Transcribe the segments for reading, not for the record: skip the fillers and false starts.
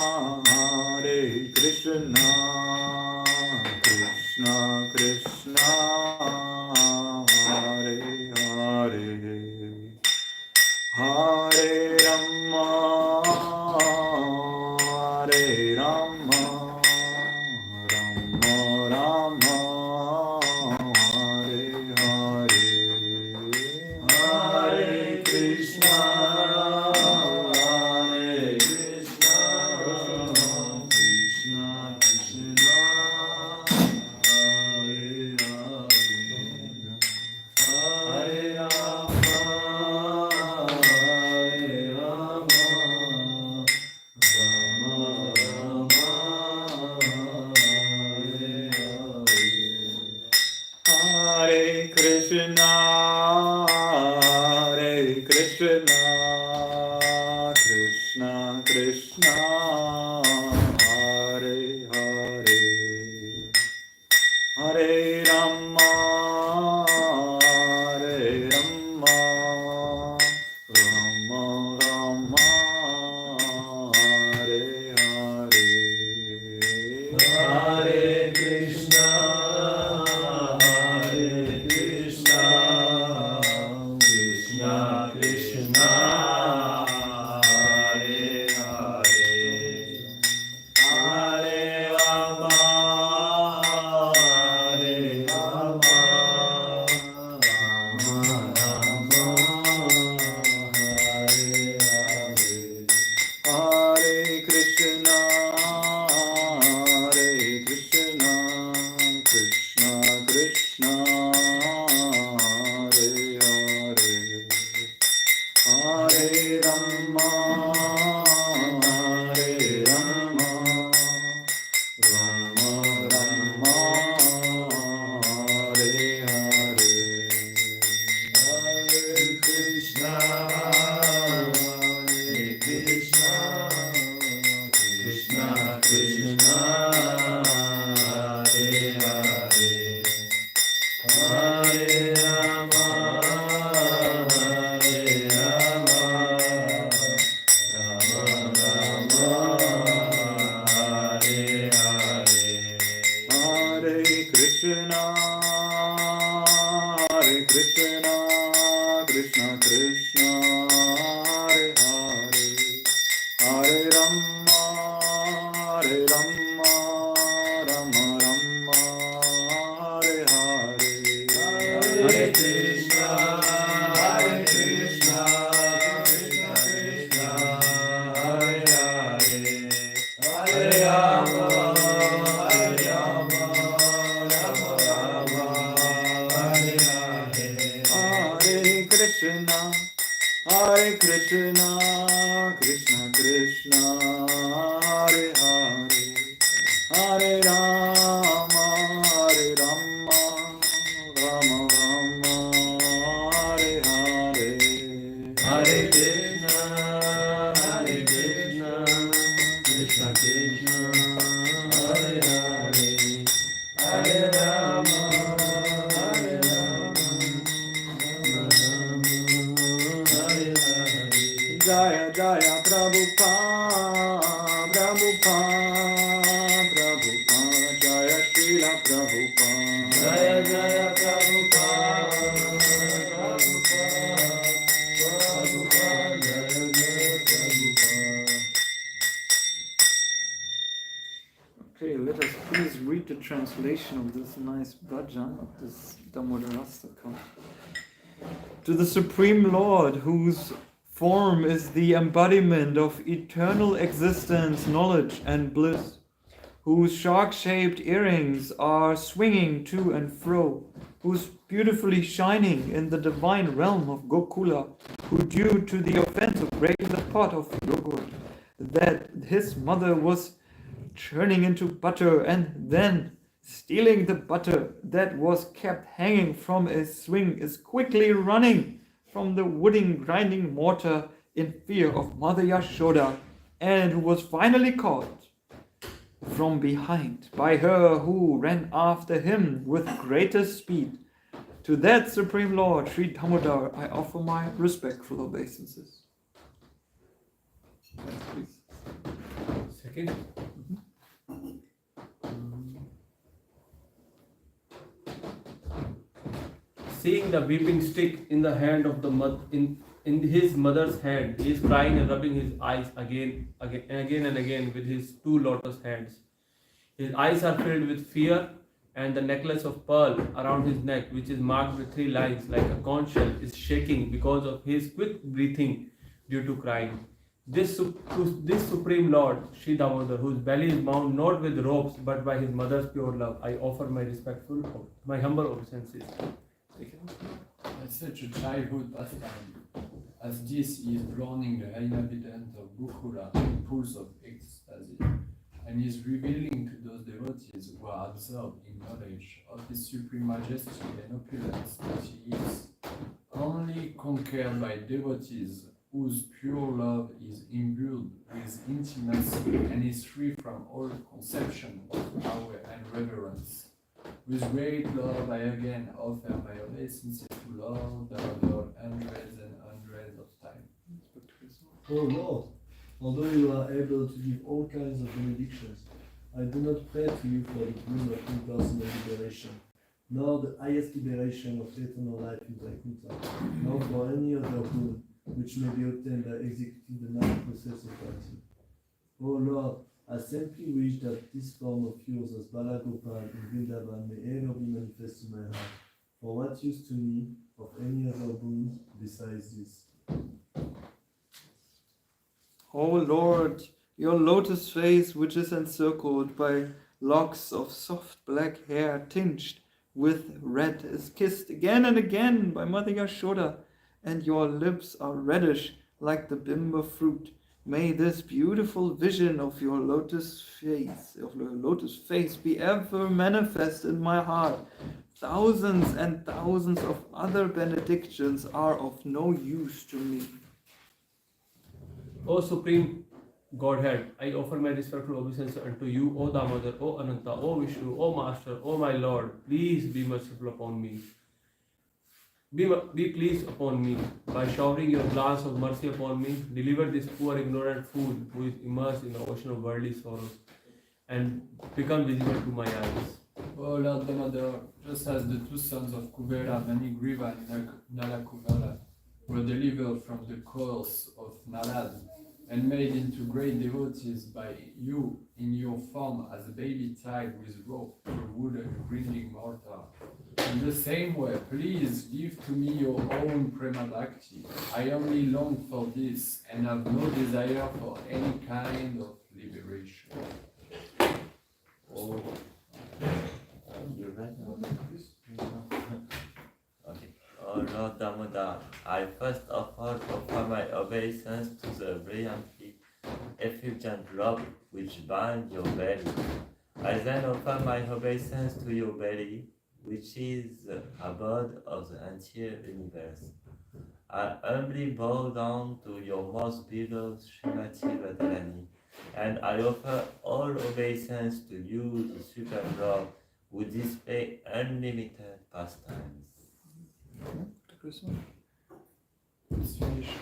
Hare Krishna, Krishna Krishna, Hare Hare, Hare Rama, Hare Rama, Rama Rama, Hare Hare, Hare Krishna, Hare Krishna, Krishna Krishna, Hare Hare, Hare Rama, Hare Rama, Rama Rama, Hare Hare, Hare Krishna, Hare Krishna, Krishna Krishna, Hare Hare, Hare Rama, Hare Rama, Rama Rama, Hare Hare, Hare Krishna, Hare Krishna, Krishna Krishna, Hare Hare, Hare Rama, Hare Rama, Rama Rama, Hare Hare, Hare Krishna, Hare Krishna, Krishna Krishna, Hare Hare, Hare Rama, Hare Rama, Rama Rama, Hare Hare, Hare Krishna, Hare Krishna, Krishna Krishna, Hare Hare, Hare Rama, Hare Rama, Rama Rama, Hare Hare, Hare Krishna, Hare Krishna, Krishna Krishna, Hare Hare, Hare Rama, Hare Rama, Rama Rama, Hare Hare, Hare Krishna, Hare Krishna, Krishna Krishna, Hare Hare, Hare Rama, Hare Rama, Rama Rama, Hare Hare, Hare Krishna, Hare Krishna, Krishna Krishna, Hare Hare, Hare Rama, Hare Rama, Rama Rama, Hare Hare, Hare Krishna, Hare Krishna, Krishna Krishna, Hare Hare, Hare Rama, Hare Rama, Rama Rama, Hare Hare, Jaya Jaya Prabhupada, Prabhupada, Prabhupada, Jaya Srila Prabhupada, Jaya Jaya Prabhupada, Prabhupada, Prabhupada, Jaya Jaya Prabhupada. Okay, let us please read the translation of this nice bhajan, of this Damodarastaka. To the Supreme Lord, whose form is the embodiment of eternal existence, knowledge, and bliss, whose shark-shaped earrings are swinging to and fro, who's beautifully shining in the divine realm of Gokula, who due to the offense of breaking the pot of yogurt, that his mother was churning into butter and then stealing the butter that was kept hanging from a swing, is quickly running from the wooden grinding mortar in fear of Mother Yashoda, and who was finally caught from behind by her who ran after him with greatest speed. To that Supreme Lord, Sri Damodar, I offer my respectful obeisances. Yes, please. Second. Seeing the weeping stick in the hand of the in his mother's hand, he is crying and rubbing his eyes again and again with his two lotus hands. His eyes are filled with fear, and the necklace of pearl around his neck, which is marked with 3 lines like a conch shell, is shaking because of his quick breathing due to crying. This Supreme Lord, Sri Damodar, whose belly is bound not with ropes but by his mother's pure love, I offer my humble obeisances. At such a childhood pastime as this, he is drowning the inhabitant of Gokula in pools of ecstasy, and is revealing to those devotees who are absorbed in knowledge of his supreme majesty and opulence that he is only conquered by devotees whose pure love is imbued with intimacy and is free from all conception of awe and reverence. With great love, I again offer my obeisance to Lord Damodar hundreds and hundreds of times. Oh Lord, although you are able to give all kinds of benedictions, I do not pray to you for the boon of impersonal liberation, nor the highest liberation of eternal life in Vaikuntha, nor for any other boon which may be obtained by executing the 9th process of Aarti. Oh Lord, I simply wish that this form of yours as Balagopal in Vrindavan may ever be manifest in my heart. For what use to me of any other boon besides this? O Lord, your lotus face, which is encircled by locks of soft black hair tinged with red, is kissed again and again by Mother Yashoda, and your lips are reddish like the bimba fruit. May this beautiful vision of your lotus face be ever manifest in my heart. Thousands and thousands of other benedictions are of no use to me. O Supreme Godhead, I offer my respectful obeisance unto you, O Damodar, O Ananta, O Vishnu, O Master, O my Lord. Please be merciful upon me. Be pleased upon me by showering your glance of mercy upon me. Deliver this poor ignorant fool who is immersed in the ocean of worldly sorrows and become visible to my eyes. O Lord Damodar, just as the 2 sons of Kuvera, Manigriva and Nalakuvala, were delivered from the coils of Nalad and made into great devotees by you in your form as a baby tied with rope to a wooden grinding mortar. In the same way, please give to me your own Prema Bhakti. I only long for this and have no desire for any kind of liberation. Oh, you read? Okay. Oh Lord Damodar, I first offer my obeisance to the brilliantly effulgent robe which binds your belly. I then offer my obeisance to your belly, which is the abode of the entire universe. I humbly bow down to your most beloved Srimati Radharani, and I offer all obeisance to you, the Supreme Lord, who display unlimited pastimes. Krishna? It's finished.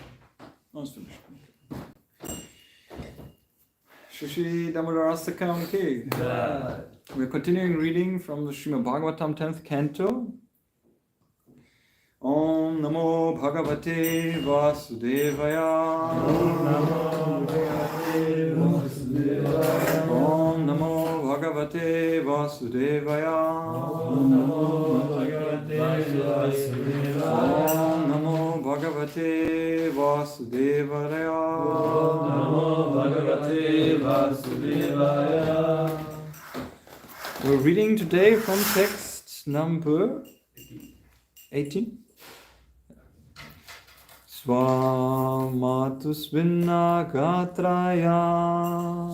No, it's finished. Shri Damodar Astakam K. We're continuing reading from the Srimad Bhagavatam 10th Canto. Om Namo Bhagavate Vasudevaya. Om Namo Bhagavate Vasudevaya. Om Namo Bhagavate Vasudevaya. Om Namo Bhagavate Vasudevaya. Om Namo Bhagavate Vasudevaya. Om Namo Bhagavate Vasudevaya. We're reading today from text number 18. Swamatu Svinna Gatraya.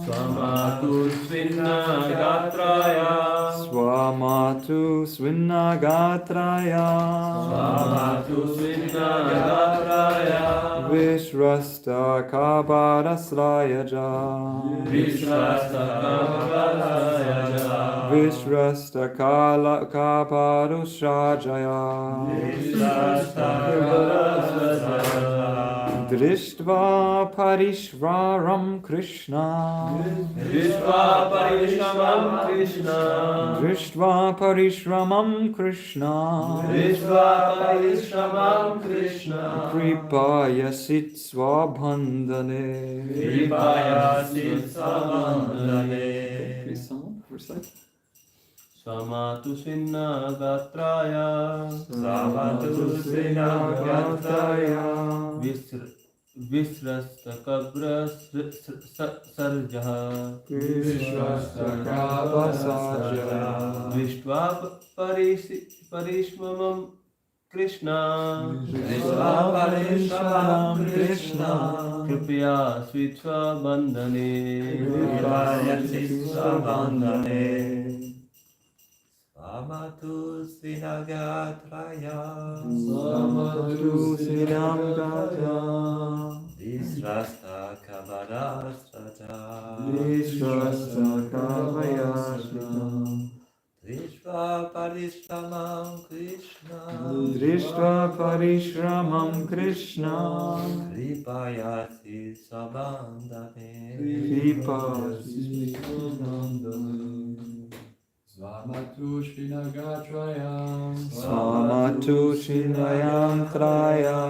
Swamatu Svinna Gatraya. Swamatu Svinna Gatraya. Swamatu Svinna Gatraya. Vishrasta Kabarasrayaja. Vishrasta Kabarasrayaja. Vishrasta Kala Kabarusrajaya. Vishrasta Kabarasrayaja. Drishtva Parishvaram Krishna. Drishtva Parishramam Krishna. Drishtva Parishramam Krishna. Drishtva Parishramam Krishna. Kripaya sit swabhandane. Kripaya sit sabandhane. Please someone recite. Samatu Sinna Gatraya. Samatu Sinna Gatraya. Visrasta Kabra Sarjaha. Drishtva Parishmamam Krishna. Drishtva Parishvaram Krishna. Kripaya Switva Bandhane. Kripaya Sitva Bandhane. Samatu Sinagatraya. Samatu Sinamgata. Visrasta Kavarasraja. Vishrasta Kavayashrita. Drishva Parishramam Krishna. Drishtva Parishramam Krishna. Kripaya Sisabandhane. Kripa Svamatu Srinagatrayam. Samatu Shinayam Traya.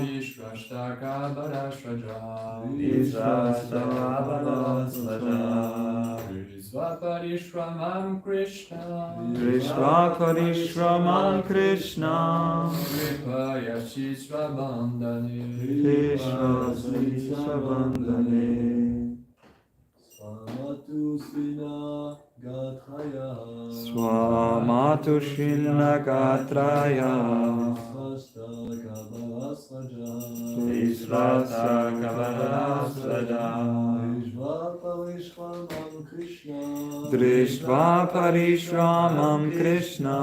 Vishwashtaka Barashraja. Visrasta Kavarasraja. Parishramam Krishna. Drishtva Parishramam Krishna. Kripaya Sisvabandhane. Krishna Srisabandhane. Swamatu Sina Gatraya. Swamatu Shinagatraya. Svasta Kavarasraja. Visrasta Kavarasraja. Drishtva Parishramam Krishna. Drishtva Parishramam Krishna.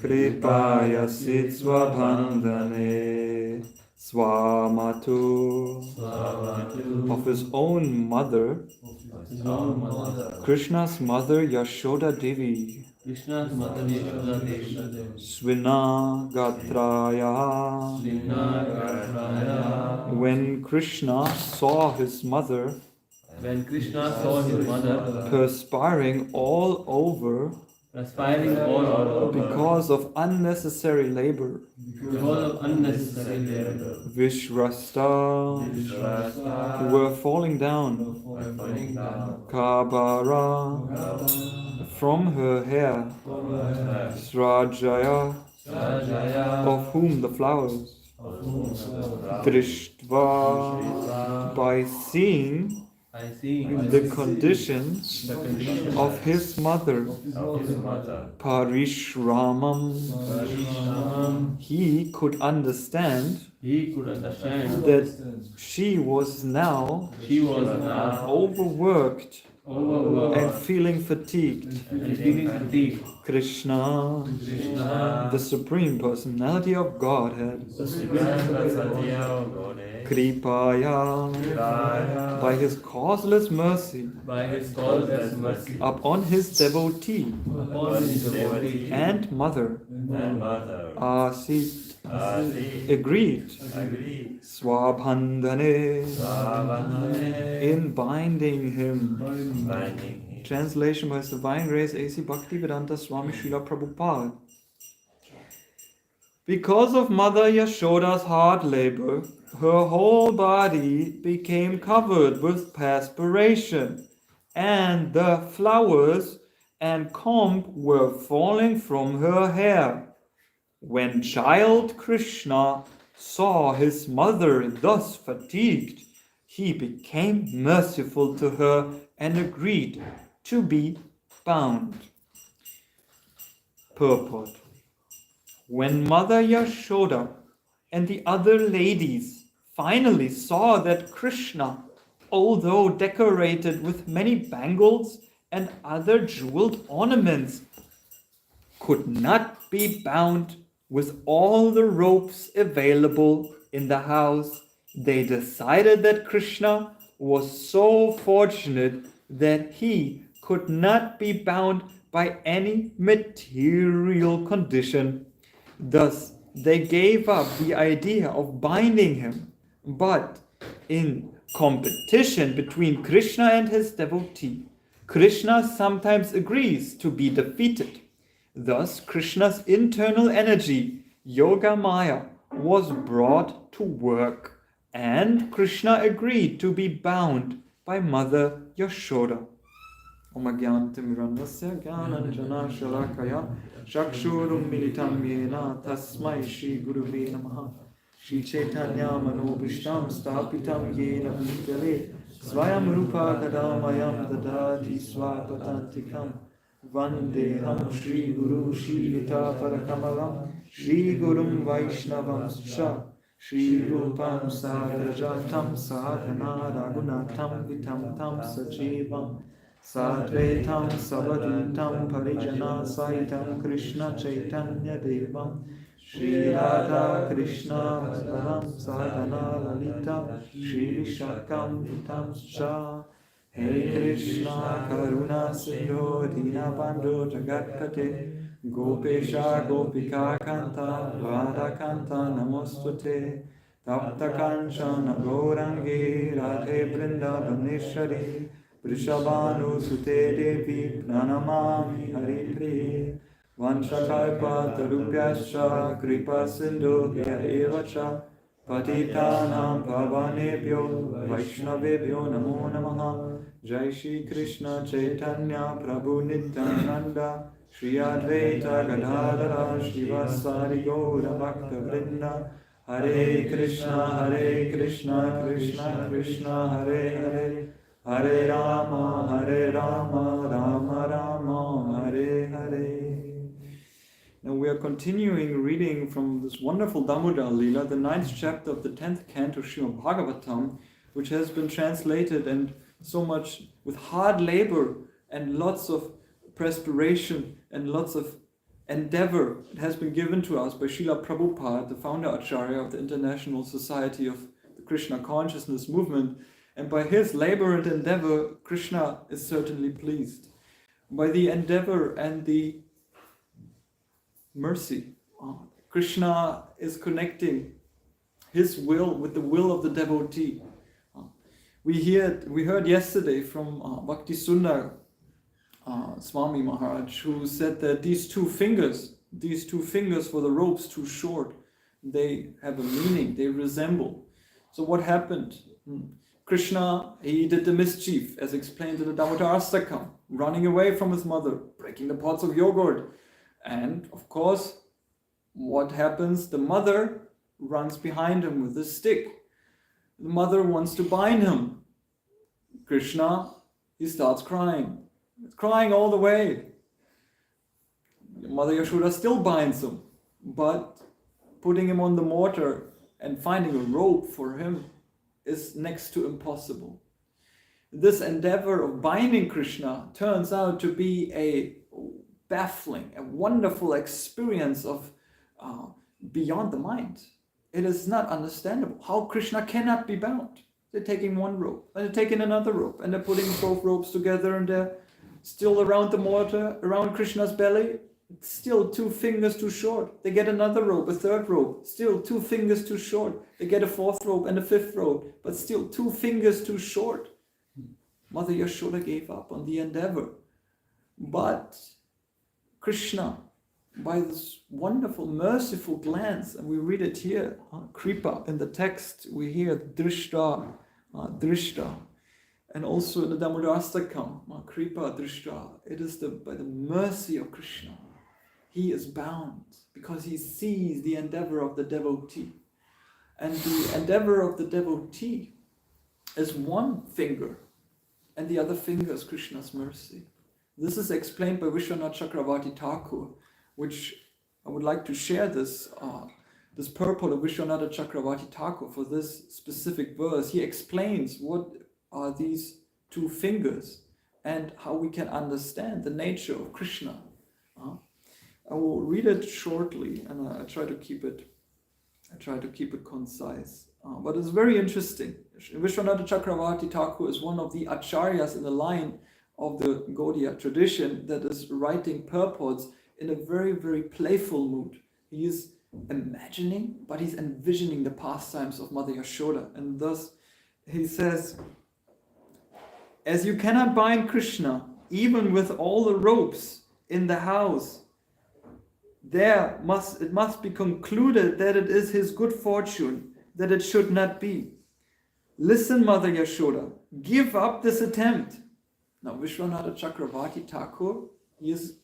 Kripaya Sitsva Bandhane. Swamatu. Of his own mother, Krishna's mother Yashoda Devi. Krishna's mother Yashoda Devi. Swina Gatraya. When Krishna saw his mother When Krishna saw his mother perspiring all over perspiring all over because of unnecessary labor, because of unnecessary labor, Vishrasta were falling down, Kabara from her hair, Srajaya of whom the flowers, Drishtva by seeing I see the conditions of his mother, Parishramam, he could understand that she was now overworked and feeling fatigued. Krishna, the Supreme Personality of Godhead, Kripaya, by his causeless mercy, upon his devotee and mother, Aarti, agreed, Swabhandhane, in binding him. Translation by His Divine Grace A.C. Bhaktivedanta Swami Srila Prabhupada. Because of Mother Yashoda's hard labor, her whole body became covered with perspiration, and the flowers and comb were falling from her hair. When child Krishna saw his mother thus fatigued, he became merciful to her and agreed to be bound. Purport. When Mother Yashoda and the other ladies finally saw that Krishna, although decorated with many bangles and other jeweled ornaments, could not be bound with all the ropes available in the house, they decided that Krishna was so fortunate that he could not be bound by any material condition. Thus, they gave up the idea of binding him, but in competition between Krishna and his devotee, Krishna sometimes agrees to be defeated. Thus, Krishna's internal energy, Yoga Maya, was brought to work, and Krishna agreed to be bound by Mother Yashoda. Om Agyantam Mirandasya Gyananjana Shalakaya Chakshurum Militam Yena Tasmai Shri Guruve Namaha Shri Chaitanya Manobhishtam Stapitam Yena Bhutale Svayam Rupa Kadamayam Dadati Swapatantikam Vandeham Shri Guru Shri Vita Parakamalam Shri Gurum Vaishnavam Scha Shri Rupam Saharajatam Sahagana Ragunatam Vitam Tam Sajivam Sadvetam Savadvitam Parijana Saitam Krishna Chaitanya Devam Shri Radha Krishna Vasavam Sadhana Lalita Shri Vishakam Vitam Scha Hare Krishna Karuna Sindhu Dinabandhu Jagatpate Gopesha Gopika Kanta Radha Kanta Namostute Tapta Kanchana Gaurangi Radhe Vrindavaneshwari Vrishabhanu Sute Devi Pranamami Haripriye Vanchakalpa Tarupyascha Kripa Sindhu Evacha Patitanam Pavanebhyo Vaishnavebhyo Namo Namaha Jai Shri Krishna Chaitanya Prabhu Nityananda Shri Advaita Gadadhara Shivasari Gaura Bhakta Vrinda Hare Krishna Krishna Krishna Hare Hare Hare Rama, Rama Rama, Hare Hare. Now we are continuing reading from this wonderful Damodar Lila, the 9th chapter of the 10th canto of Srimad Bhagavatam, which has been translated and so much with hard labor and lots of perspiration and lots of endeavor. It has been given to us by Srila Prabhupada, the founder Acharya of the International Society of the Krishna Consciousness Movement. And by his labor and endeavor, Krishna is certainly pleased. By the endeavor and the mercy, Krishna is connecting his will with the will of the devotee. We heard yesterday from Bhakti Sundar Swami Maharaj, who said that these two fingers for the ropes too short, they have a meaning, they resemble. So what happened? Krishna, he did the mischief, as explained in the Damodar Astakam, running away from his mother, breaking the pots of yogurt. And, of course, what happens? The mother runs behind him with a stick. The mother wants to bind him. Krishna, he starts crying. He's crying all the way. Mother Yashoda still binds him, but putting him on the mortar and finding a rope for him is next to impossible. This endeavor of binding Krishna turns out to be a baffling, a wonderful experience of beyond the mind. It is not understandable how Krishna cannot be bound. They're taking one rope, and they're taking another rope, and they're putting both ropes together, and they're still around the mortar, around Krishna's belly. Still 2 fingers too short. They get another rope, a third rope. Still 2 fingers too short. They get a 4th rope and a 5th rope, but still 2 fingers too short. Mother Yashoda gave up on the endeavor. But Krishna, by this wonderful, merciful glance, and we read it here, Kripa, in the text, we hear Drishta, Drishta. And also in the Damodar Astakam, Kripa, Drishta. It is by the mercy of Krishna. He is bound because he sees the endeavor of the devotee. And the endeavor of the devotee is 1 finger, and the other finger is Krishna's mercy. This is explained by Vishwanath Chakravarti Thakur, which I would like to share this purport of Vishwanath Chakravarti Thakur for this specific verse. He explains what are these 2 fingers and how we can understand the nature of Krishna. I will read it shortly, and I try to keep it concise. But it's very interesting. Vishwanath Chakravarti Thakur is one of the acharyas in the line of the Gaudiya tradition that is writing purports in a very, very playful mood. He is imagining, but he's envisioning the pastimes of Mother Yashoda. And thus he says, as you cannot bind Krishna, even with all the ropes in the house, it must be concluded that it is his good fortune that it should not be. Listen, Mother Yashoda, give up this attempt. Now Vishwanatha Chakravarti Thakur, he is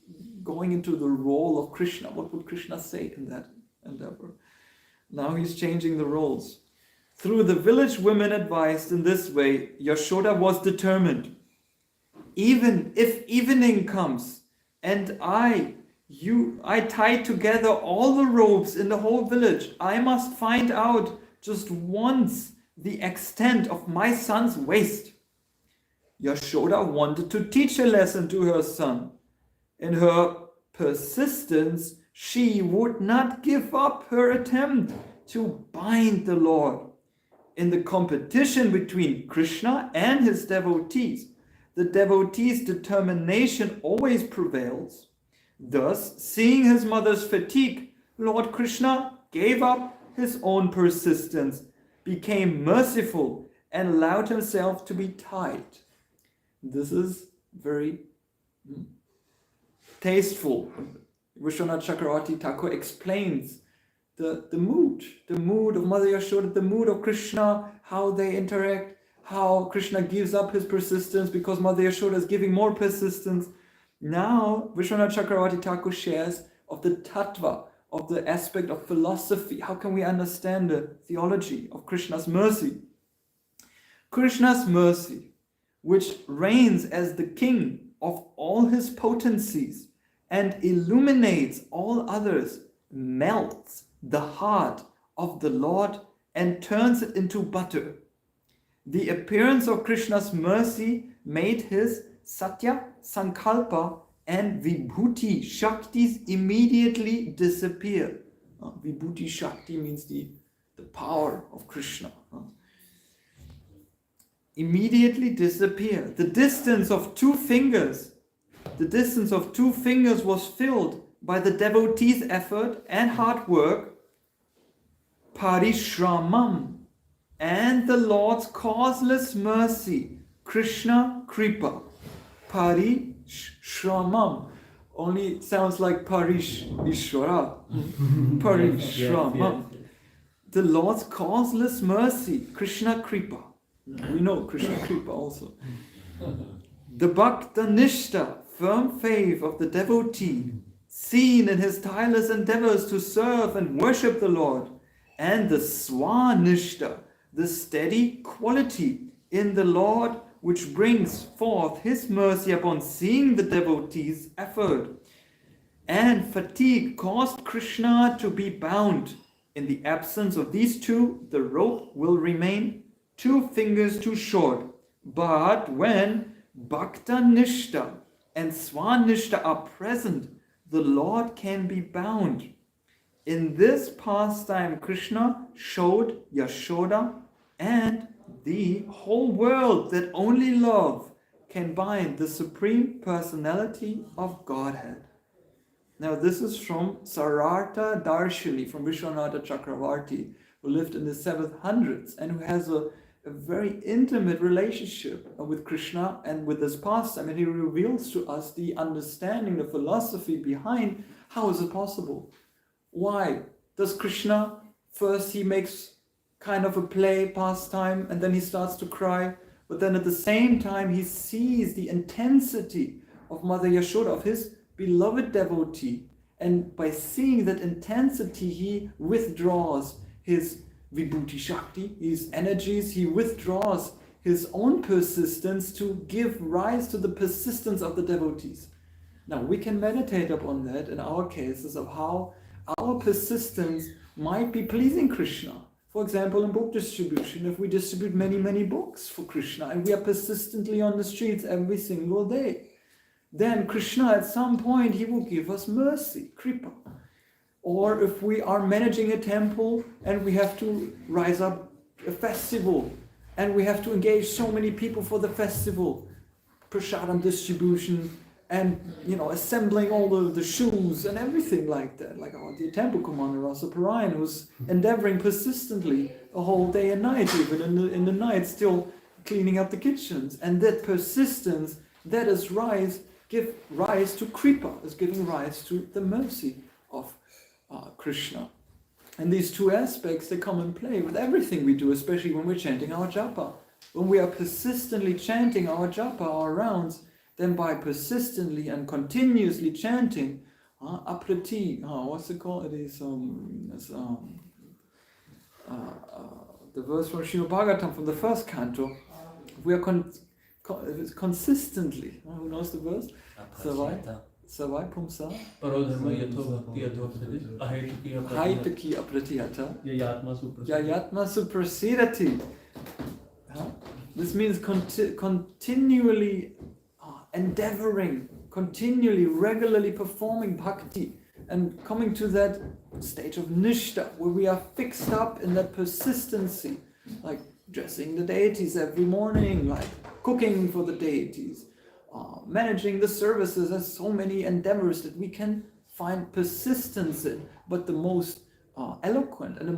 going into the role of Krishna. What would Krishna say in that endeavor? Now he's changing the roles. Through the village women advised in this way, Yashoda was determined. Even if evening comes and I tie together all the ropes in the whole village, I must find out just once the extent of my son's waist. Yashoda wanted to teach a lesson to her son. In her persistence, she would not give up her attempt to bind the Lord. In the competition between Krishna and his devotees, the devotee's determination always prevails. Thus, seeing his mother's fatigue, Lord Krishna gave up his own persistence, became merciful, and allowed himself to be tied. This is very tasteful. Vishwanath Chakravarti Thakur explains the mood of Mother Yashoda, the mood of Krishna, how they interact, how Krishna gives up his persistence because Mother Yashoda is giving more persistence. Now, Vishwanath Chakravarti Thakur shares of the tattva, of the aspect of philosophy. How can we understand the theology of Krishna's mercy? Krishna's mercy, which reigns as the king of all his potencies and illuminates all others, melts the heart of the Lord and turns it into butter. The appearance of Krishna's mercy made his Satya, Sankalpa and Vibhuti Shaktis immediately disappear. Vibhuti Shakti means the power of Krishna. Immediately disappear. The distance of two fingers was filled by the devotee's effort and hard work, parishramam, and the Lord's causeless mercy, Krishna Kripa. Parishramam only sounds like Parish Ishvara. Parishramam. The Lord's causeless mercy, Krishna Kripa. We know Krishna Kripa also. The Bhakta Nishta, firm faith of the devotee, seen in his tireless endeavors to serve and worship the Lord, and the Swanishta, the steady quality in the Lord which brings forth his mercy upon seeing the devotee's effort. And fatigue caused Krishna to be bound. In the absence of these two, the rope will remain 2 fingers too short. But when Bhakta Nishta and Swanishta are present, the Lord can be bound. In this pastime, Krishna showed Yashoda and the whole world that only love can bind the Supreme Personality of Godhead. Now this is from Sarartha Darshini, from Vishwanatha Chakravarti, who lived in the 700s and who has a very intimate relationship with Krishna and with this pastime. And he reveals to us the understanding, the philosophy behind how is it possible. Why does Krishna, first he makes kind of a play pastime and then he starts to cry, but then at the same time he sees the intensity of Mother Yashoda, of his beloved devotee, and by seeing that intensity he withdraws his Vibhuti Shakti, his energies, he withdraws his own persistence to give rise to the persistence of the devotees. Now we can meditate upon that in our cases of how our persistence might be pleasing Krishna. For example, in book distribution, if we distribute many books for Krishna and we are persistently on the streets every single day, then Krishna at some point he will give us mercy, kripa. Or if we are managing a temple and we have to rise up a festival and we have to engage so many people for the festival, prasadam distribution, and assembling all the shoes and everything like that, like our dear temple commander Radha Parisisvara who's endeavoring persistently a whole day and night, even in the night, still cleaning up the kitchens. And that persistence, that is give rise to kripa, is giving rise to the mercy of Krishna. And these two aspects, they come in play with everything we do, especially when we're chanting our japa. When we are persistently chanting our japa, our rounds, then by persistently and continuously chanting, aprati, what's it called? It is the verse from Srimad Bhagavatam from the first canto. We are consistently, who knows the verse? Savai Pumsa Parodharma yatho bhakti yatho Haitaki apratiyata Yayatma suprasidati. This means continually endeavoring, continually, regularly performing bhakti and coming to that stage of nishta where we are fixed up in that persistency, like dressing the deities every morning, like cooking for the deities, managing the services. There's so many endeavors that we can find persistence in, but the most eloquent and the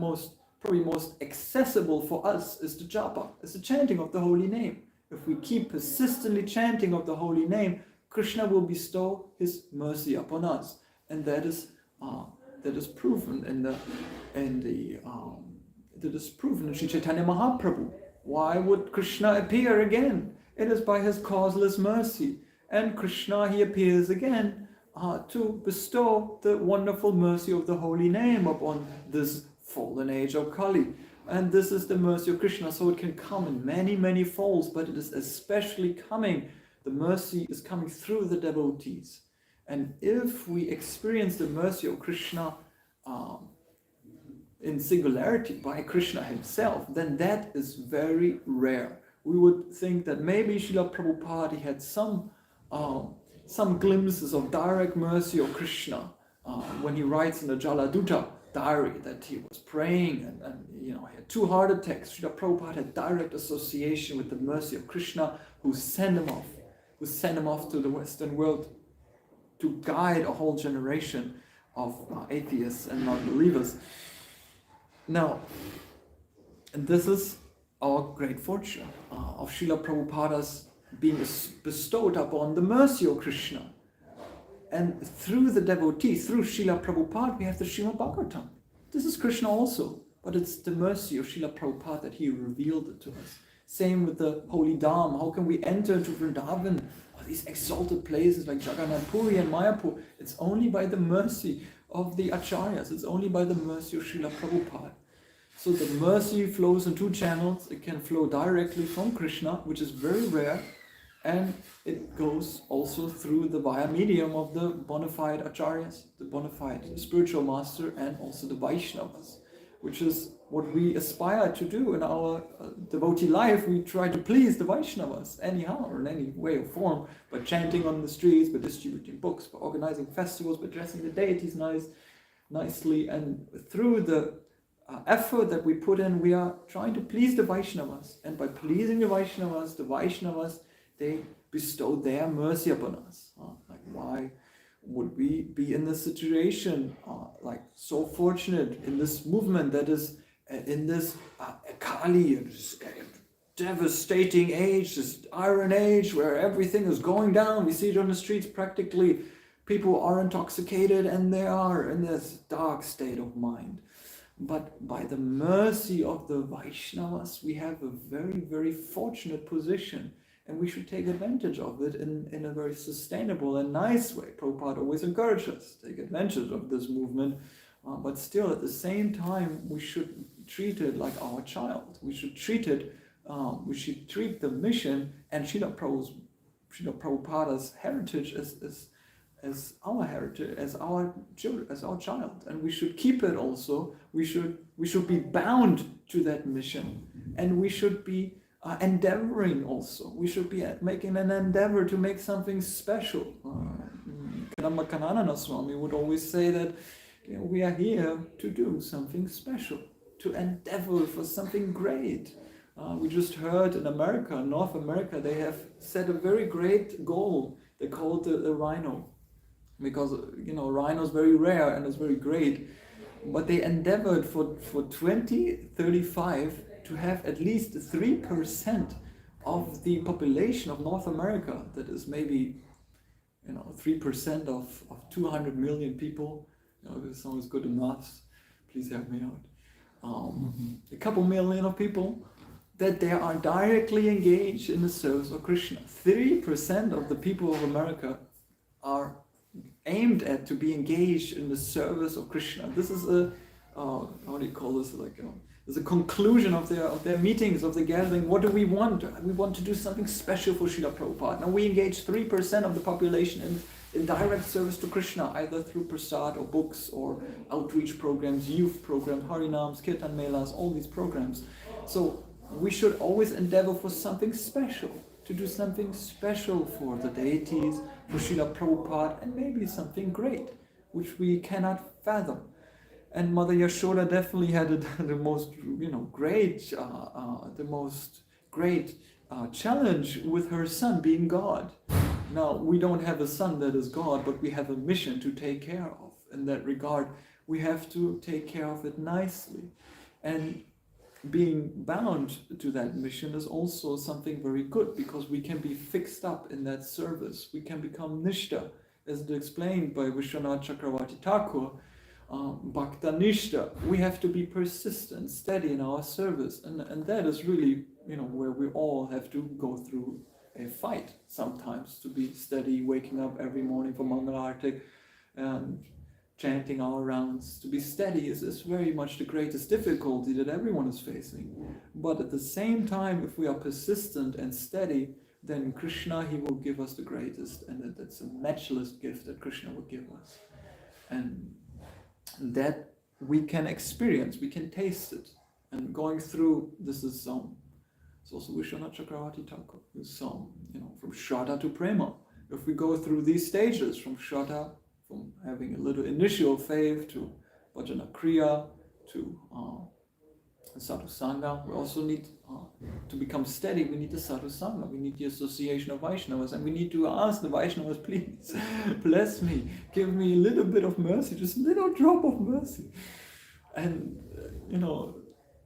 probably most accessible for us is the japa, is the chanting of the holy name. If we keep persistently chanting of the holy name, Krishna will bestow his mercy upon us, and that is proven that is proven in Sri Chaitanya Mahaprabhu. Why would Krishna appear again? It is by his causeless mercy, and Krishna, he appears again to bestow the wonderful mercy of the holy name upon this fallen age of Kali. And this is the mercy of Krishna, so it can come in many, many folds, but it is especially coming, the mercy is coming through the devotees. And if we experience the mercy of Krishna in singularity by Krishna himself, then that is very rare. We would think that maybe Srila Prabhupada had some glimpses of direct mercy of Krishna when he writes in the Jaladuta diary that he was praying and he had 2 heart attacks. Srila Prabhupada had direct association with the mercy of Krishna who sent him off to the Western world to guide a whole generation of atheists and non-believers. Now, and this is our great fortune of Srila Prabhupada's being bestowed upon the mercy of Krishna. And through the devotee, through Srila Prabhupada, we have the Srimad Bhagavatam. This is Krishna also, but it's the mercy of Srila Prabhupada that he revealed it to us. Same with the holy Dham. How can we enter into Vrindavan, these exalted places like Jagannath Puri and Mayapur? It's only by the mercy of the Acharyas. It's only by the mercy of Srila Prabhupada. So the mercy flows in 2 channels. It can flow directly from Krishna, which is very rare, and it goes also through the via medium of the bona fide acharyas, the bona fide spiritual master, and also the Vaishnavas, which is what we aspire to do in our devotee life. We try to please the Vaishnavas anyhow, or in any way or form, by chanting on the streets, by distributing books, by organizing festivals, by dressing the deities nicely, and through the effort that we put in, we are trying to please the Vaishnavas, and by pleasing the Vaishnavas, they bestow their mercy upon us. Like, why would we be in this situation, like so fortunate in this movement that is in this Kali, this devastating age, this iron age where everything is going down. We see it on the streets practically. People are intoxicated and they are in this dark state of mind. But by the mercy of the Vaishnavas, we have a very, very fortunate position. And we should take advantage of it in a very sustainable and nice way. Prabhupada always encourages us to take advantage of this movement, but still at the same time, we should treat it like our child. We should treat the mission and Srila Prabhupada's heritage as our heritage, as our children, as our child. And we should keep it also. We should be bound to that mission, and we should be endeavoring also. We should be making an endeavor to make something special. Kadamba Swami would always say that we are here to do something special, to endeavor for something great. We just heard in America, North America, they have set a very great goal. They call it the rhino, because rhino is very rare and it's very great. But they endeavored for 2035 to have at least 3% of the population of North America. That is maybe 3% of 200 million people. This song is good enough. Please help me out. A couple million of people, that they are directly engaged in the service of Krishna. 3% of the people of America are aimed at to be engaged in the service of Krishna. This is a how do you call this? It's a conclusion of their meetings, of the gathering. What do we want? We want to do something special for Srila Prabhupada. Now we engage 3% of the population in direct service to Krishna, either through prasad or books or outreach programs, youth programs, harinams, kirtan melas, all these programs. So we should always endeavor for something special, to do something special for the deities, for Srila Prabhupada, and maybe something great, which we cannot fathom. And Mother Yashoda definitely had the most great challenge with her son being God. Now, we don't have a son that is God, but we have a mission to take care of. In that regard, we have to take care of it nicely. And being bound to that mission is also something very good, because we can be fixed up in that service. We can become nishta, as explained by Vishwanath Chakravarti Thakur, bhakta nishta. We have to be persistent, steady in our service. And that is really, where we all have to go through a fight sometimes, to be steady, waking up every morning for Mangala Aarti and chanting our rounds. To be steady is very much the greatest difficulty that everyone is facing. But at the same time, if we are persistent and steady, then Krishna, he will give us the greatest, and that's a matchless gift that Krishna will give us. And that we can experience, we can taste it. And going through, this is it's also Vishwanath Chakravarti Thakur, who's from Shraddha to Prema. If we go through these stages, from Shraddha, from having a little initial faith, to Bhajana Kriya, to Sadhu Sangha, we also need to become steady. We need the Sadhu Sangha, we need the association of Vaishnavas, and we need to ask the Vaishnavas, please, bless me, give me a little bit of mercy, just a little drop of mercy. And,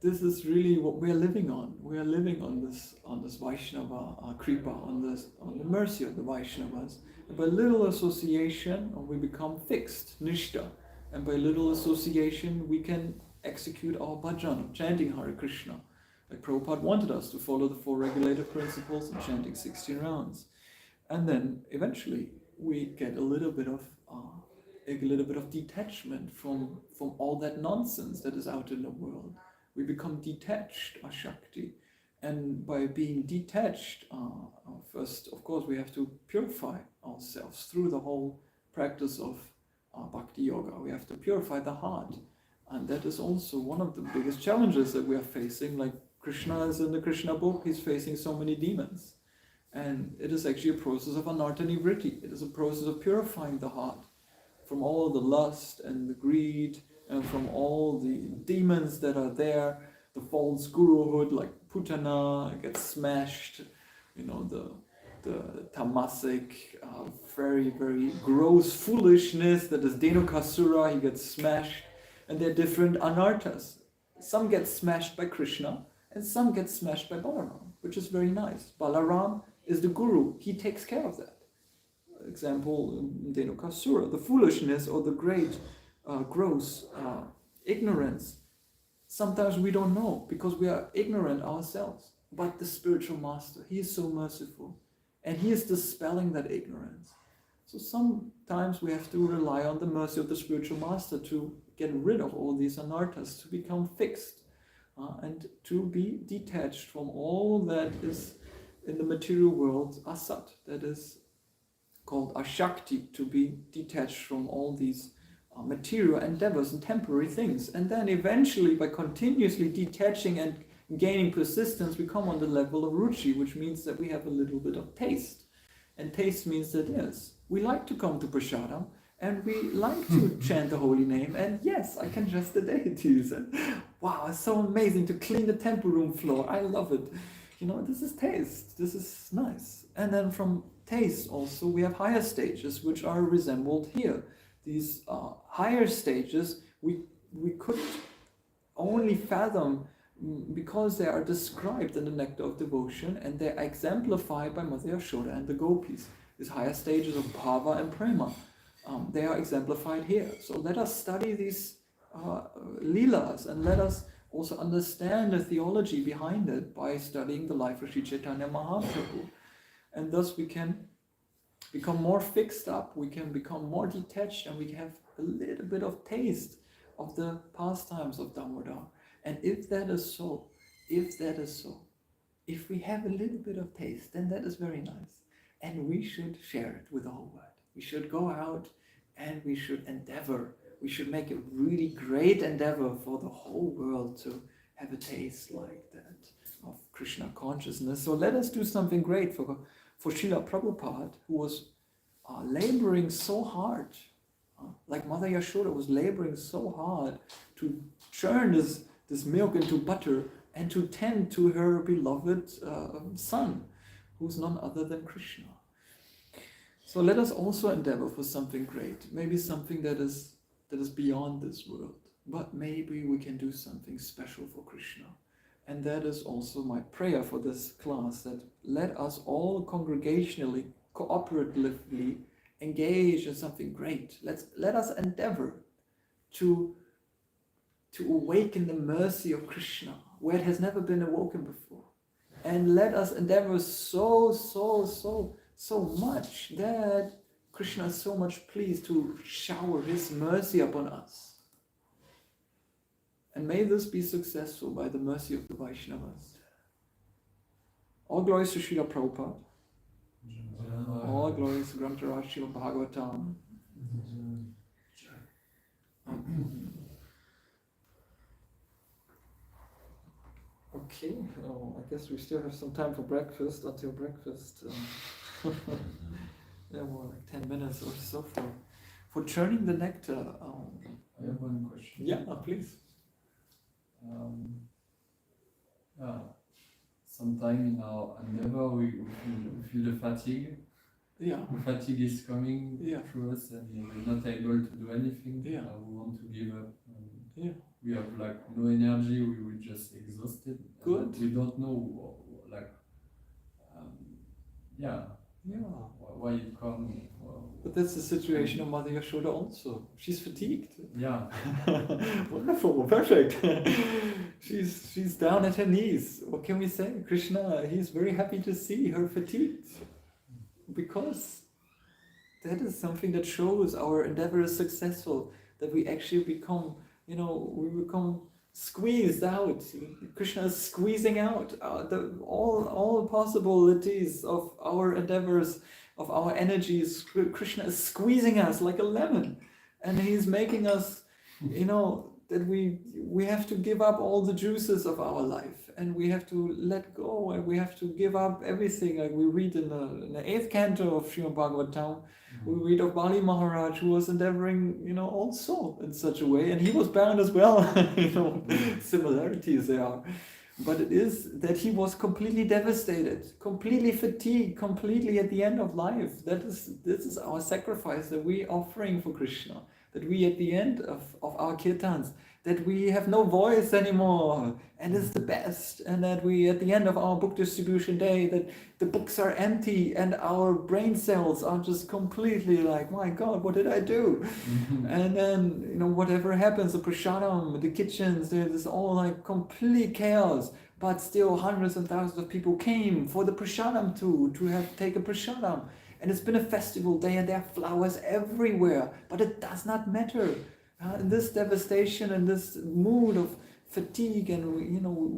this is really what we are living on. We are living on this Vaishnava Kripa, on the mercy of the Vaishnavas. And by little association, we become fixed, nishta. And by little association, we can execute our bhajan, chanting Hare Krishna. Like Prabhupada wanted us to follow the 4 regulated principles and chanting 16 rounds. And then eventually we get a little bit of detachment from all that nonsense that is out in the world. We become detached, Ashakti. And by being detached, first, of course, we have to purify ourselves through the whole practice of Bhakti Yoga. We have to purify the heart. And that is also one of the biggest challenges that we are facing. Like Krishna is in the Krishna book, he's facing so many demons. And it is actually a process of anartha nivritti. It is a process of purifying the heart from all the lust and the greed, and from all the demons that are there, the false guruhood, like Putana gets smashed, the tamasic, very, very gross foolishness that is Dhenukasura, he gets smashed, and there are different anarthas. Some get smashed by Krishna, and some get smashed by Balaram, which is very nice. Balaram is the guru, he takes care of that. Example, Dhenukasura, the foolishness or the great gross ignorance. Sometimes we don't know because we are ignorant ourselves. But the spiritual master, he is so merciful, and he is dispelling that ignorance. So sometimes we have to rely on the mercy of the spiritual master to get rid of all these anarthas, to become fixed, and to be detached from all that is in the material world, asat, that is called ashakti, to be detached from all these material endeavors and temporary things. And then eventually, by continuously detaching and gaining persistence, we come on the level of ruchi, which means that we have a little bit of taste. And taste means that, yes, we like to come to prasadam, and we like to chant the holy name, and yes, I can trust the deities. wow, it's so amazing to clean the temple room floor. I love it. You know, this is taste. This is nice. And then from taste also, we have higher stages, which are resembled here. These higher stages, we could only fathom because they are described in the Nectar of Devotion, and they are exemplified by Mother Yashoda and the gopis. These higher stages of bhava and prema, they are exemplified here. So let us study these leelas, and let us also understand the theology behind it by studying the life of Sri Chaitanya Mahaprabhu. And thus we can become more fixed up, we can become more detached, and we can have a little bit of taste of the pastimes of Damodar. And if that is so, if we have a little bit of taste, then that is very nice. And we should share it with the whole world. We should go out and we should endeavor. We should make a really great endeavor for the whole world to have a taste like that of Krishna consciousness. So let us do something great for Srila Prabhupada, who was laboring so hard, like Mother Yashoda was laboring so hard to churn this milk into butter and to tend to her beloved son, who's none other than Krishna. So let us also endeavor for something great, maybe something that is beyond this world, but maybe we can do something special for Krishna. And that is also my prayer for this class, that let us all congregationally, cooperatively engage in something great. Let us endeavor to awaken the mercy of Krishna where it has never been awoken before. And let us endeavor so much that Krishna is so much pleased to shower his mercy upon us. And may this be successful by the mercy of the Vaishnavas. All glories to Srila Prabhupada. All glories to Grantaraj Srila Bhagavatam. Okay, I guess we still have some time for breakfast, until breakfast. Yeah, more like 10 minutes or so for churning the nectar. I have one question. Yeah, please. Sometime in our endeavor we feel the fatigue. Yeah. The fatigue is coming through us, and we're not able to do anything. Yeah. We want to give up. Yeah. We have like no energy. We're just exhausted. Good. We don't know why it comes. But that's the situation of Mother Yashoda also. She's fatigued. Yeah. Wonderful, perfect. She's down at her knees. What can we say? Krishna, he's very happy to see her fatigued. Because that is something that shows our endeavor is successful, that we actually become, we become squeezed out. Krishna is squeezing out all possibilities of our endeavors, of our energies. Krishna is squeezing us like a lemon, and he's making us, that we have to give up all the juices of our life, and we have to let go, and we have to give up everything. Like we read in the 8th canto of Srimad Bhagavatam, we read of Bali Maharaj, who was endeavoring, also in such a way, and he was bound as well. Similarities there are. But it is that he was completely devastated, completely fatigued, completely at the end of life. This is our sacrifice that we are offering for Krishna. That we at the end of our kirtans, that we have no voice anymore, and it's the best. And that we at the end of our book distribution day, that the books are empty and our brain cells are just completely like, my God, what did I do? And then, whatever happens, the prasadam, the kitchens, there's all like complete chaos. But still hundreds and thousands of people came for the prasadam to take a prasadam. And it's been a festival day, and there are flowers everywhere. But it does not matter. In this devastation and this mood of fatigue, and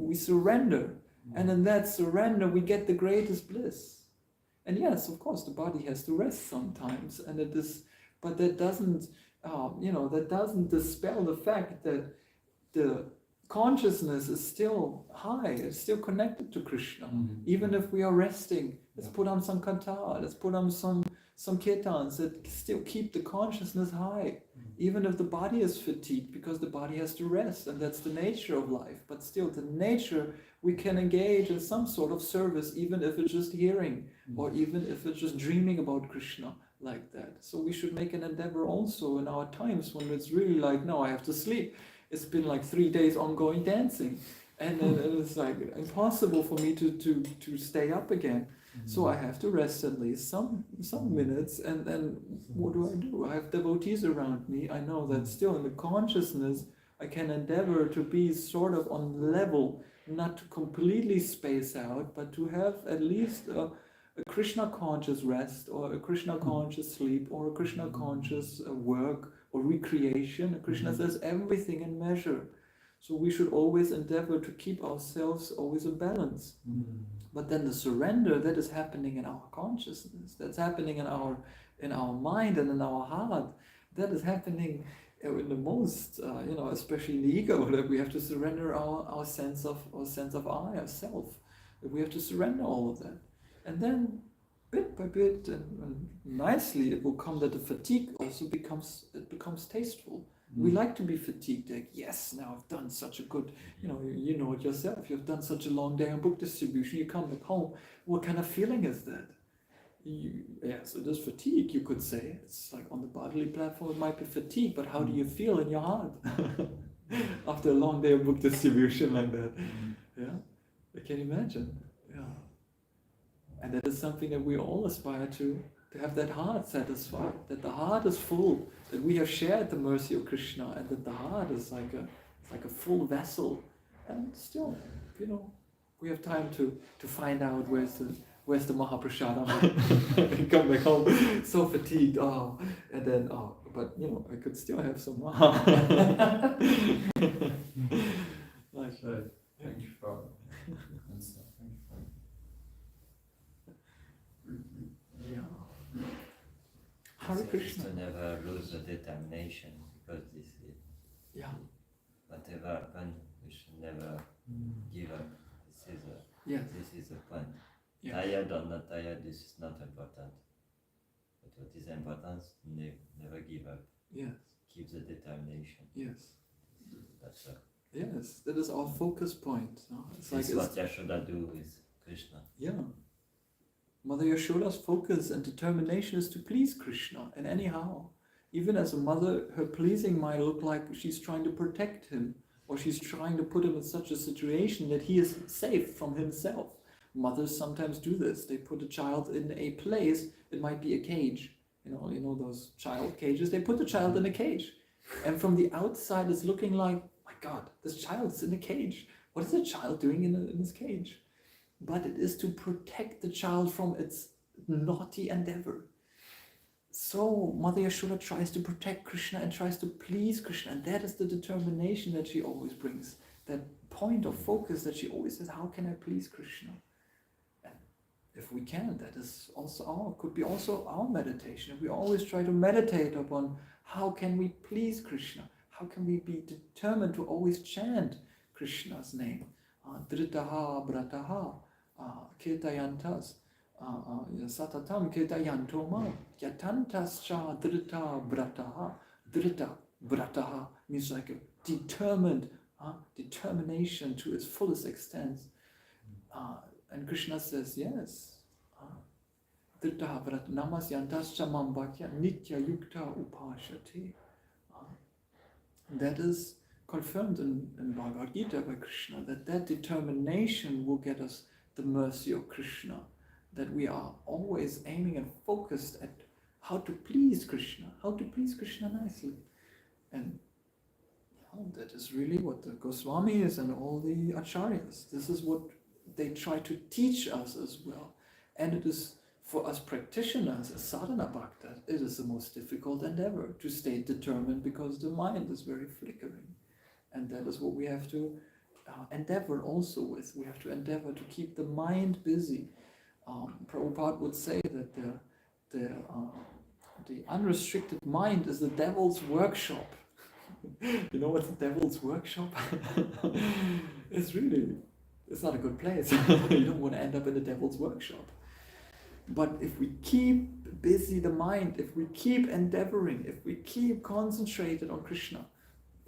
we surrender. And in that surrender, we get the greatest bliss. And yes, of course, the body has to rest sometimes, and but that doesn't, that doesn't dispel the fact that the consciousness is still high, it's still connected to Krishna. Even if we are resting, let's put on some kanta, let's put on some kirtans that still keep the consciousness high. even if the body is fatigued, because the body has to rest, and that's the nature of life. But still, the nature, we can engage in some sort of service, even if it's just hearing, or even if it's just dreaming about Krishna like that. So we should make an endeavor also in our times when it's really like, no, I have to sleep. It's been like 3 days ongoing dancing, and it's like impossible for me to stay up again. So I have to rest at least some minutes, and then what do? I have devotees around me. I know that still in the consciousness I can endeavor to be sort of on level, not to completely space out, but to have at least a Krishna conscious rest, or a Krishna conscious sleep, or a Krishna conscious work or recreation. Krishna says everything in measure. So we should always endeavor to keep ourselves always in balance. But then the surrender, that is happening in our consciousness, that's happening in our mind and in our heart, that is happening in the most, especially in the ego, that we have to surrender our sense of I, ourself. We have to surrender all of that. And then bit by bit and nicely it will come that the fatigue also becomes tasteful. We like to be fatigued, like, yes, now I've done such a good, you know it yourself, you've done such a long day on book distribution, you come back home, what kind of feeling is that? Yes, it is fatigue, you could say. It's like on the bodily platform it might be fatigue, but how do you feel in your heart after a long day of book distribution like that? Yeah, I can imagine. Yeah, and that is something that we all aspire to have that heart satisfied, that the heart is full, that we have shared the mercy of Krishna, and that the heart is like a full vessel. And still, we have time to find out where's the Mahaprasadam. Come back home so fatigued, and then but I could still have some more. Like that. Thank you for answer. Yeah. Hare Krishna. To never lose the determination, because this is whatever happens, we should never give up. This is the point. Yeah. Tired or not tired, this is not important. But what is important, never give up. Yes. Keep the determination. Yes. That's all. Yes, that is our focus point. It's this is what Yashoda do with Krishna. Yeah. Mother Yashoda's focus and determination is to please Krishna, and anyhow. Even as a mother, her pleasing might look like she's trying to protect him, or she's trying to put him in such a situation that he is safe from himself. Mothers sometimes do this. They put a child in a place, it might be a cage. You know those child cages, they put the child in a cage. And from the outside it's looking like, my God, this child's in a cage. What is the child doing in this cage? But it is to protect the child from its naughty endeavor. So Mother Yashoda tries to protect Krishna and tries to please Krishna, and that is the determination that she always brings. That point of focus that she always says, how can I please Krishna? And if we can, that is also could be also our meditation. If we always try to meditate upon how can we please Krishna, how can we be determined to always chant Krishna's name. Dritaha brataha kirtayantas satatam kirtayantoma yatantascha drita brataha. Drita brataha means like a determined determination to its fullest extent. And Krishna says, yes. Drita brata namas yantascha mambhakya nitya yukta upashate. That is confirmed in Bhagavad Gita by Krishna, that determination will get us the mercy of Krishna, that we are always aiming and focused at how to please Krishna nicely. And that is really what the Goswamis and all the Acharyas, this is what they try to teach us as well. And it is for us practitioners, as sadhana bhakta, it is the most difficult endeavor to stay determined, because the mind is very flickering. And that is what we have to endeavor also with. We have to endeavor to keep the mind busy. Prabhupada would say that the unrestricted mind is the devil's workshop. You know what's the devil's workshop? It's not a good place. You don't want to end up in the devil's workshop. But if we keep busy the mind, if we keep endeavoring, if we keep concentrated on Krishna,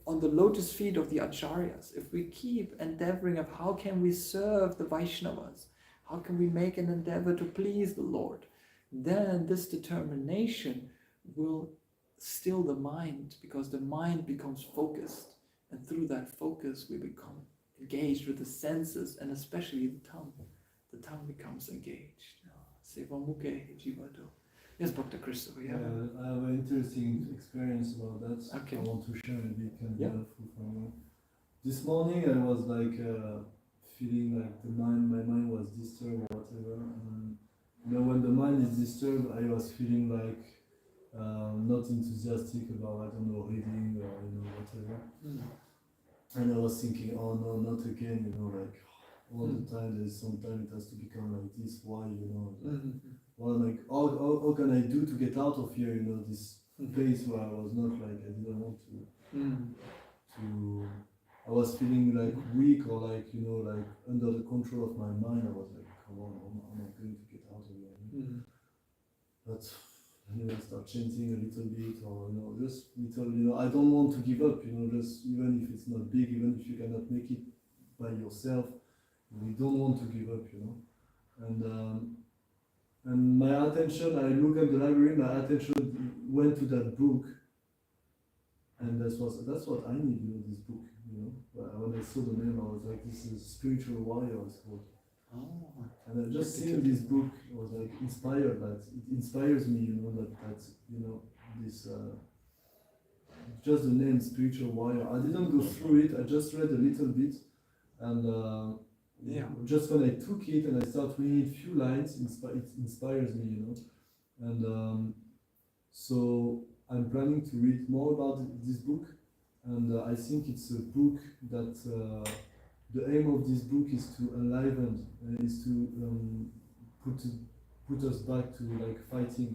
on the lotus feet of the acharyas, if we keep endeavoring of how can we serve the Vaishnavas, how can we make an endeavor to please the Lord, then this determination will still the mind, because the mind becomes focused, and through that focus we become engaged with the senses, and especially the tongue. The tongue becomes engaged. Sevamukhe jiva. Yes, Bhakti Krishna. I have an interesting experience about that. Okay. I want to share a bit and Yeah. helpful for me. This morning I was like feeling like my mind was disturbed or whatever. And when the mind is disturbed, I was feeling like not enthusiastic about, reading or whatever. And I was thinking, oh no, not again, like all the time. There's sometimes it has to become like this. Why, Well, like, how can I do to get out of here? This place where I was not like, I didn't want to. I was feeling like weak or like, like under the control of my mind. I was like, come on, I'm not going to get out of here. But I start chanting a little bit, or just little. I don't want to give up. Just even if it's not big, even if you cannot make it by yourself, we don't want to give up. And my attention, I look at the library, my attention went to that book, and that's what I need, this book, When I saw the name, I was like, this is Spiritual Warrior, it's called. Oh. And I just seeing this book, I was like inspired, that it inspires me, this, just the name Spiritual Warrior. I didn't go through it, I just read a little bit, and just when I took it and I started reading a few lines, it inspires me, And so I'm planning to read more about this book, and I think it's a book that the aim of this book is to enliven, is to put us back to like fighting,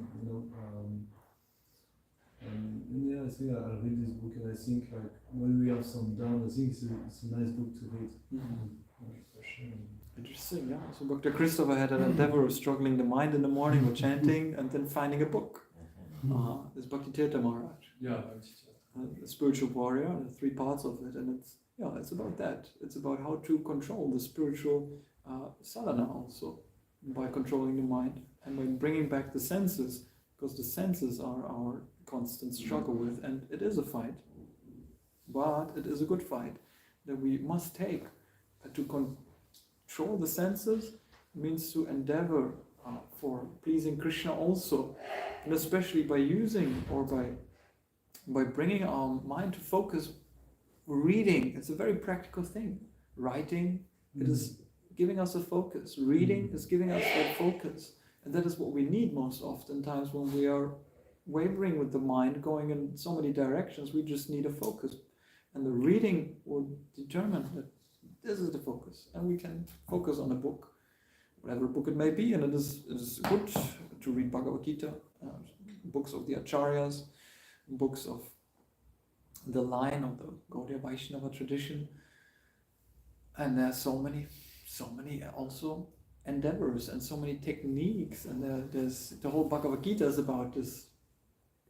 I think I'll read this book, and I think like when we have some down, I think it's a nice book to read. Interesting, yeah. So Bhakti Christopher had an endeavor of struggling the mind in the morning with chanting and then finding a book. This Bhakti Tirtha Maharaj. Yeah, The spiritual warrior, the 3 parts of it, and it's about that. It's about how to control the spiritual sadhana also, by controlling the mind and by bringing back the senses, because the senses are our constant struggle with, and it is a fight, but it is a good fight that we must take. To control the senses means to endeavor for pleasing Krishna also, and especially by using or by bringing our mind to focus. Reading, it's a very practical thing. Writing, it is giving us a focus. Reading is giving us that focus, and that is what we need most oftentimes when we are wavering with the mind, going in so many directions. We just need a focus, and the reading will determine that this is the focus, and we can focus on a book, whatever book it may be, and it is good to read Bhagavad Gita, books of the acharyas, books of the line of the Gaudiya Vaishnava tradition, and there are so many also endeavors and so many techniques, and there's the whole Bhagavad Gita is about this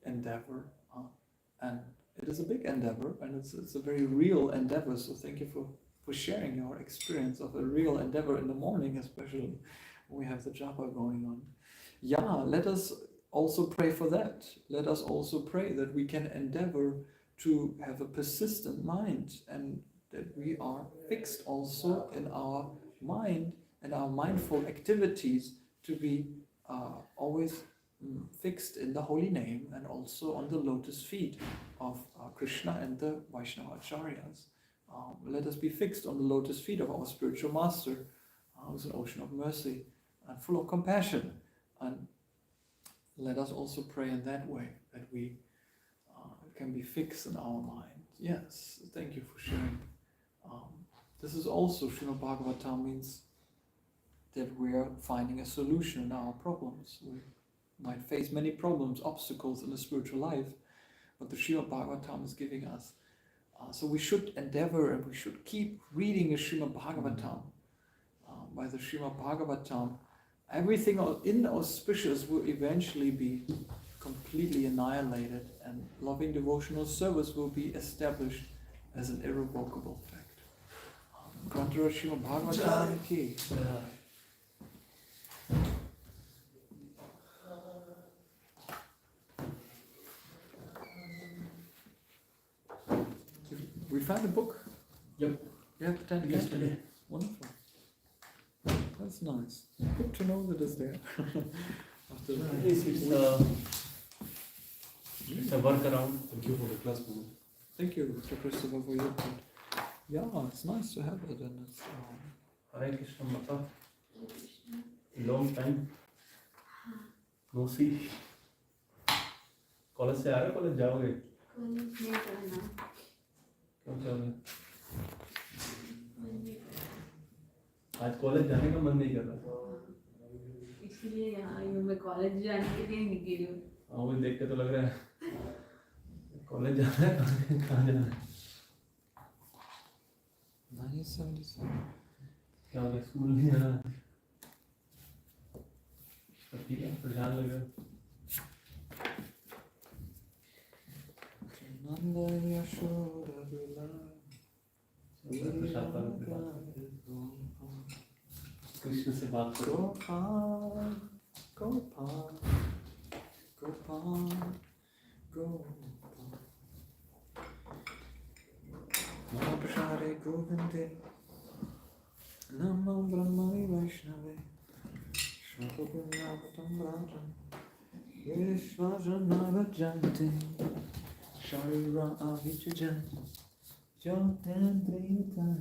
endeavor, and it is a big endeavor, and it's a very real endeavor. So thank you for sharing your experience of a real endeavor in the morning, especially when we have the japa going on. Yeah, let us also pray for that. Let us also pray that we can endeavor to have a persistent mind, and that we are fixed also in our mind and our mindful activities to be always fixed in the holy name and also on the lotus feet of Krishna and the Vaishnava acharyas. Let us be fixed on the lotus feet of our spiritual master, who's an ocean of mercy and full of compassion. And let us also pray in that way, that we can be fixed in our mind. Yes, thank you for sharing. This is also, Srimad Bhagavatam means that we are finding a solution in our problems. We might face many problems, obstacles in the spiritual life, but the Srimad Bhagavatam is giving us. So we should endeavor and we should keep reading the Srimad Bhagavatam. By the Srimad Bhagavatam, everything inauspicious will eventually be completely annihilated, and loving devotional service will be established as an irrevocable fact. Grantara Srimad Bhagavatam ki. We found a book. Yep. Yeah, 10 Yesterday. Wonderful. That's nice. Good to know that it's there. After It's a workaround. Thank you for the class, Prabhu. Thank you, Dr. Christopher, for your input. Yeah, it's nice to have it, and it's Hare Krishna Mata. Long time. No see. College से आ रहे हो college जाओगे college नहीं पढ़ना क्यों जाओगे आज college जाने का मन नहीं कर रहा इसलिए यहाँ आई हूँ मैं कॉलेज जाने के लिए निकली हूँ हाँ वो देख के तो लग रहा है कॉलेज जाना है कहाँ जाना है 977. क्या हो गया स्कूल नहीं जाना ठीक है परेशान लग रहा है Nanda Yashoda Vila. कृष्ण से बात करो Gopal, Gopal, Gopal, Gopal. Mahaprabhu Govardhan, Namo Brahmani Vaishnave, Shvapunyavatam Rajan, Vishwajanava Janti, Sharira Avichajan, Jotendriyatan.